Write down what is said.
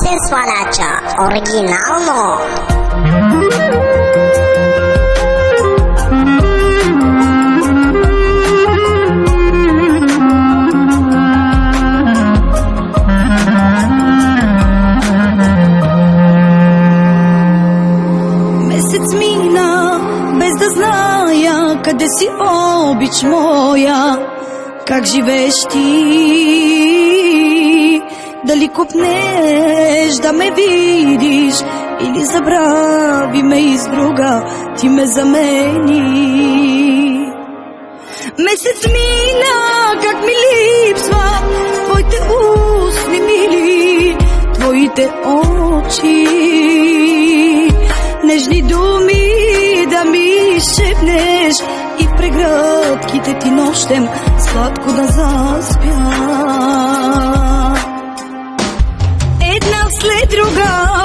се сваляча, оригинално. Месец мина, без да зная къде си, обич моя. Как живееш ти? Дали копнеш да ме видиш или забрави ме из друга, ти ме замени? Месец мина, как ми липсва твоите устни мили, твоите очи, нежни думи да ми шепнеш и в прегръдките ти нощем сладко да заспя. Една след друга